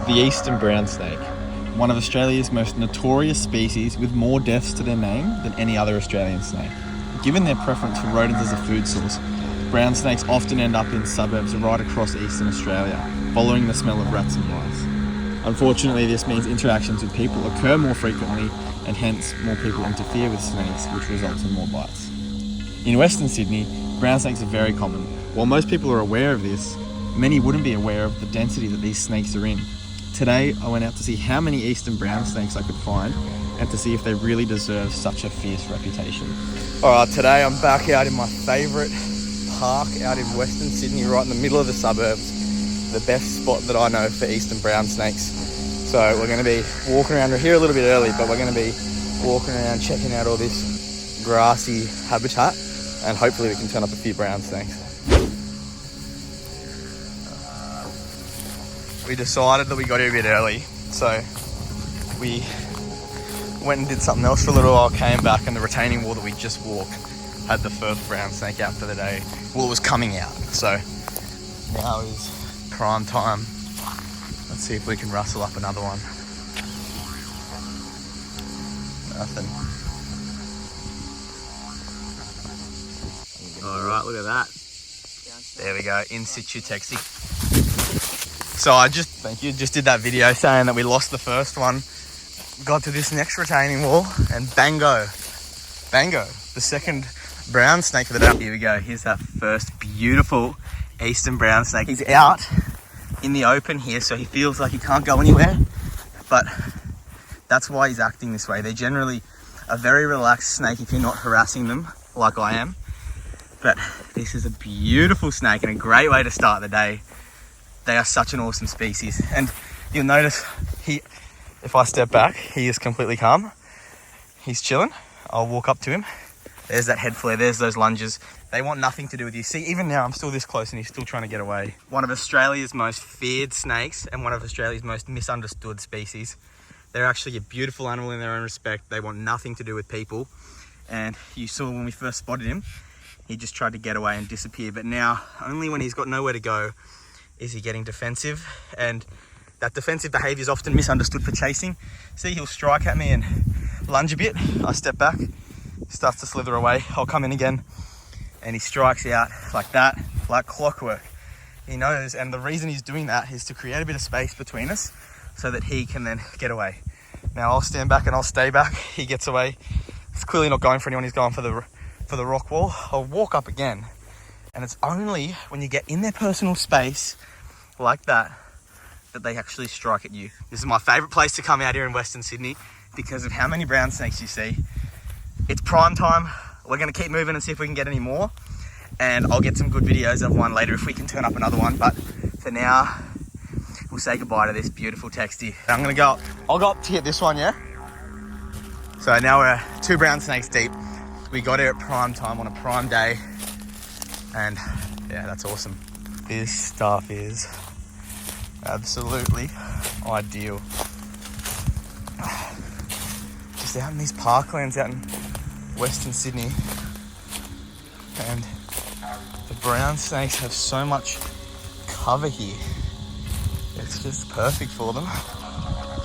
The eastern brown snake, one of Australia's most notorious species with more deaths to their name than any other Australian snake. Given their preference for rodents as a food source, brown snakes often end up in suburbs right across eastern Australia, following the smell of rats and mice. Unfortunately, this means interactions with people occur more frequently, and hence more people interfere with snakes, which results in more bites. In Western Sydney, brown snakes are very common. While most people are aware of this, many wouldn't be aware of the density that these snakes are in. Today, I went out to see how many eastern brown snakes I could find and to see if they really deserve such a fierce reputation. Alright, today I'm back out in my favourite park out in Western Sydney, right in the middle of the suburbs. The best spot that I know for eastern brown snakes. So we're going to be walking around. We're here a little bit early, but we're going to be walking around checking out all this grassy habitat, and hopefully we can turn up a few brown snakes. We decided that we got here a bit early, so we went and did something else for a little while, came back, and the retaining wall that we just walked had the first brown snake out for the day. Well, it was coming out, so now is prime time. Let's see if we can rustle up another one. Nothing. Alright, look at that. There we go, in situ texty. So I just did that video saying that we lost the first one, got to this next retaining wall, and bango, the second brown snake for the day. Here we go, here's that first beautiful eastern brown snake. He's out in the open here, so he feels like he can't go anywhere, but that's why he's acting this way. They're generally a very relaxed snake if you're not harassing them like I am, but this is a beautiful snake and a great way to start the day. They are such an awesome species, and you'll notice if I step back, he is completely calm. He's chilling. I'll walk up to him. There's that head flare, there's those lunges. They want nothing to do with you. See, even now I'm still this close and he's still trying to get away. One of Australia's most feared snakes and one of Australia's most misunderstood species. They're actually a beautiful animal in their own respect. They want nothing to do with people. And you saw when we first spotted him, he just tried to get away and disappear. But now, only when he's got nowhere to go is he getting defensive, and that defensive behaviour is often misunderstood for chasing. See, he'll strike at me and lunge a bit. I step back, starts to slither away. I'll come in again, and he strikes out like that, like clockwork. He knows, and the reason he's doing that is to create a bit of space between us so that he can then get away. Now I'll stand back and I'll stay back. He gets away. He's clearly not going for anyone. He's going for the rock wall. I'll walk up again, and it's only when you get in their personal space like that they actually strike at you. This is my favourite place to come out here in Western Sydney because of how many brown snakes you see. It's prime time. We're going to keep moving and see if we can get any more, and I'll get some good videos of one later if we can turn up another one, but for now we'll say goodbye to this beautiful texty. I'll go up to get this one, yeah? So now we're 2 brown snakes deep. We got here at prime time on a prime day, and yeah, that's awesome. This stuff is absolutely ideal. Just out in these parklands out in Western Sydney, and the brown snakes have so much cover here. It's just perfect for them.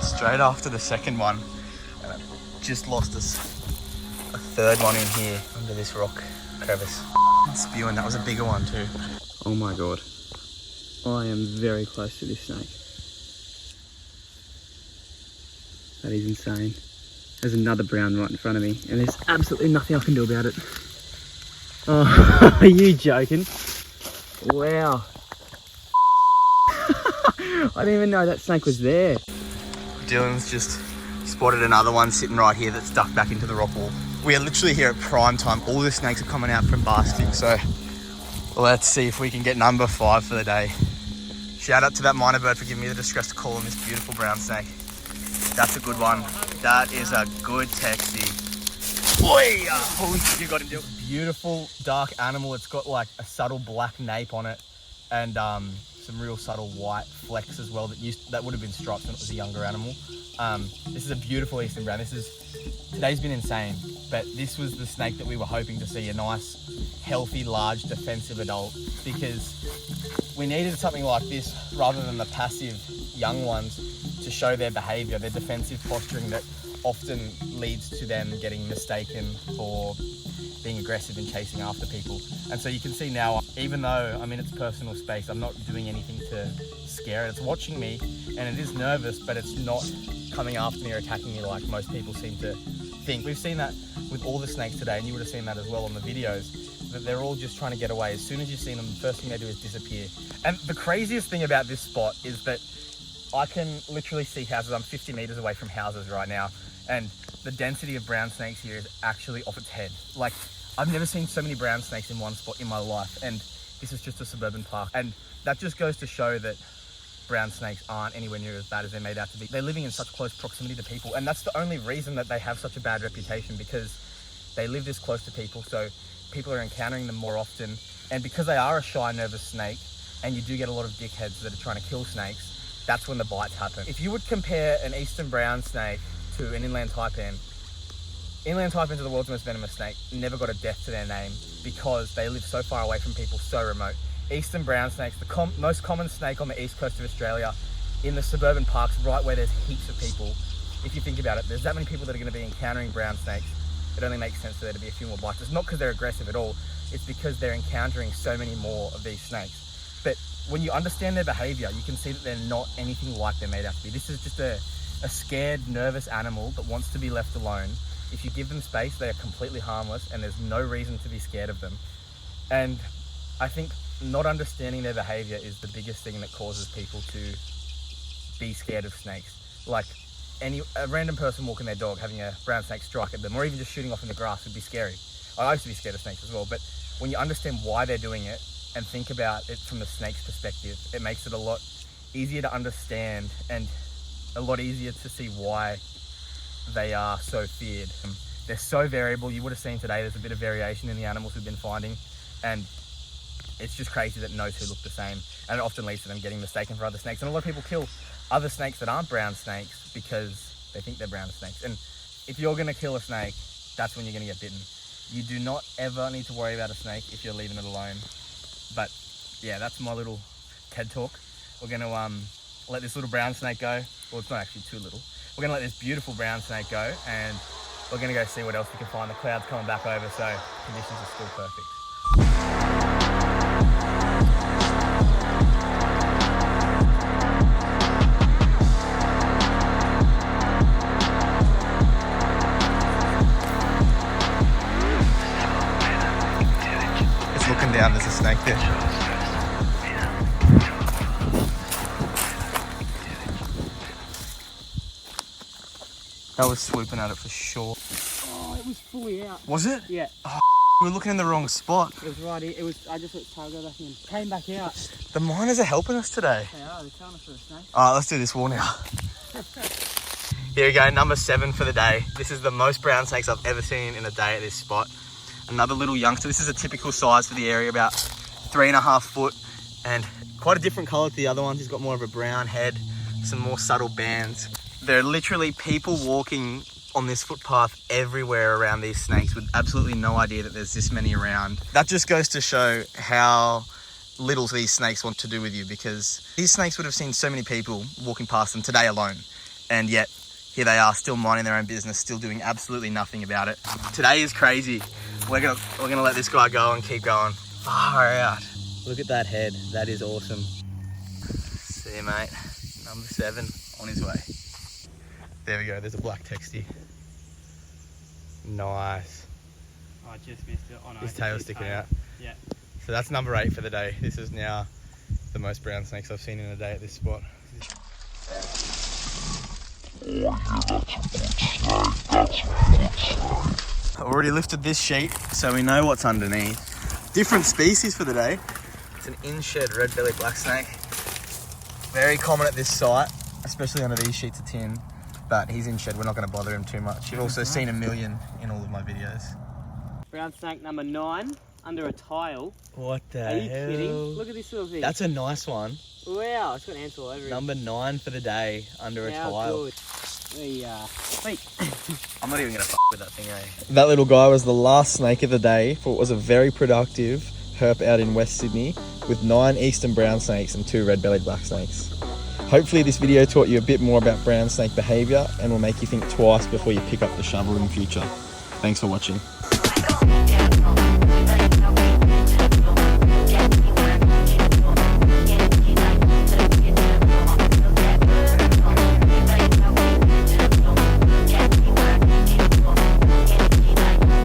Straight after the second one, and I've just lost us a third one in here under this rock crevice. Spewing, that was a bigger one too. Oh my god. I am very close to this snake. That is insane. There's another brown right in front of me, and there's absolutely nothing I can do about it. Oh, are you joking? Wow. I didn't even know that snake was there. Dylan's just spotted another one sitting right here that's ducked back into the rock wall. We are literally here at prime time. All the snakes are coming out from basking, so let's see if we can get number 5 for the day. Shout out to that minor bird for giving me the distress to call him this beautiful brown snake. That's a good one. That is a good texty. Boy, holy shit, you got him, Dylan. Beautiful dark animal. It's got like a subtle black nape on it, and some real subtle white flecks as well that would have been stripes when it was a younger animal. This is a beautiful eastern brown. Today's been insane, but this was the snake that we were hoping to see, a nice, healthy, large, defensive adult, because we needed something like this rather than the passive young ones to show their behaviour, their defensive posturing that often leads to them getting mistaken for being aggressive and chasing after people. And so you can see now, even though I'm in its personal space, I'm not doing anything to scare it. It's watching me and it is nervous, but it's not coming after me or attacking me like most people seem to think. We've seen that with all the snakes today, and you would have seen that as well on the videos, that they're all just trying to get away. As soon as you've seen them, the first thing they do is disappear. And the craziest thing about this spot is that I can literally see houses. I'm 50 meters away from houses right now, and the density of brown snakes here is actually off its head. Like, I've never seen so many brown snakes in one spot in my life, and this is just a suburban park. And that just goes to show that brown snakes aren't anywhere near as bad as they're made out to be. They're living in such close proximity to people, and that's the only reason that they have such a bad reputation, because they live this close to people, so people are encountering them more often. And because they are a shy, nervous snake, and you do get a lot of dickheads that are trying to kill snakes, that's when the bites happen. If you would compare an eastern brown snake to an inland taipan, inland taipans are the world's most venomous snake, never got a death to their name because they live so far away from people, so remote. Eastern brown snakes, the most common snake on the east coast of Australia, in the suburban parks, right where there's heaps of people. If you think about it, there's that many people that are going to be encountering brown snakes. It only makes sense for there to be a few more bites. It's not because they're aggressive at all, it's because they're encountering so many more of these snakes. But when you understand their behaviour, you can see that they're not anything like they're made out to be. This is just a scared, nervous animal that wants to be left alone. If you give them space, they are completely harmless, and there's no reason to be scared of them. And I think not understanding their behaviour is the biggest thing that causes people to be scared of snakes. Like, a random person walking their dog having a brown snake strike at them, or even just shooting off in the grass, would be scary. I used to be scared of snakes as well, but when you understand why they're doing it and think about it from the snake's perspective, it makes it a lot easier to understand and a lot easier to see why they are so feared. They're so variable. You would have seen today there's a bit of variation in the animals we've been finding, and it's just crazy that no two look the same, and it often leads to them getting mistaken for other snakes. And a lot of people kill other snakes that aren't brown snakes because they think they're brown snakes. And if you're going to kill a snake, that's when you're going to get bitten. You do not ever need to worry about a snake if you're leaving it alone. But yeah, that's my little TED talk. We're going to let this little brown snake go. Well, it's not actually too little. We're going to let this beautiful brown snake go, and we're going to go see what else we can find. The cloud's coming back over, so conditions are still perfect. It's looking down, there's a snake there. That was swooping at it for sure. Oh, it was fully out. Was it? Yeah. Oh, we were looking in the wrong spot. It was right here. It was. I just let the tail go back in. Came back out. The miners are helping us today. They are. They're telling us for a snake. Alright, let's do this wall now. Here we go, number 7 for the day. This is the most brown snakes I've ever seen in a day at this spot. Another little youngster. This is a typical size for the area, about 3.5 foot, and quite a different colour to the other ones. He's got more of a brown head, some more subtle bands. There are literally people walking on this footpath everywhere around these snakes with absolutely no idea that there's this many around. That just goes to show how little these snakes want to do with you, because these snakes would have seen so many people walking past them today alone, and yet here they are still minding their own business, still doing absolutely nothing about it. Today is crazy. We're gonna let this guy go and keep going. Far out. Look at that head. That is awesome. See you, mate. Number 7 on his way. There we go, there's a black textie. Nice. Oh, I just missed it. Oh, no, his tail's sticking out. Yeah. So that's number 8 for the day. This is now the most brown snakes I've seen in a day at this spot. Oh yeah, that's a good snake. That's a good snake. I already lifted this sheet, so we know what's underneath. Different species for the day. It's an in-shed red-bellied black snake. Very common at this site, especially under these sheets of tin. But he's in shed, we're not going to bother him too much. You've also seen a million in all of my videos. Brown snake number 9. under a tile. What the Are you hell? kidding? Look at this little thing. That's a nice one. Wow, it's got ants all over it. Number 9 for the day, under a How tile. good. There you are. Wait. I'm not even gonna f with that thing, eh? That little guy was the last snake of the day for what was a very productive herp out in West Sydney with 9 eastern brown snakes and 2 red-bellied black snakes. Hopefully this video taught you a bit more about brown snake behaviour and will make you think twice before you pick up the shovel in future. Thanks for watching.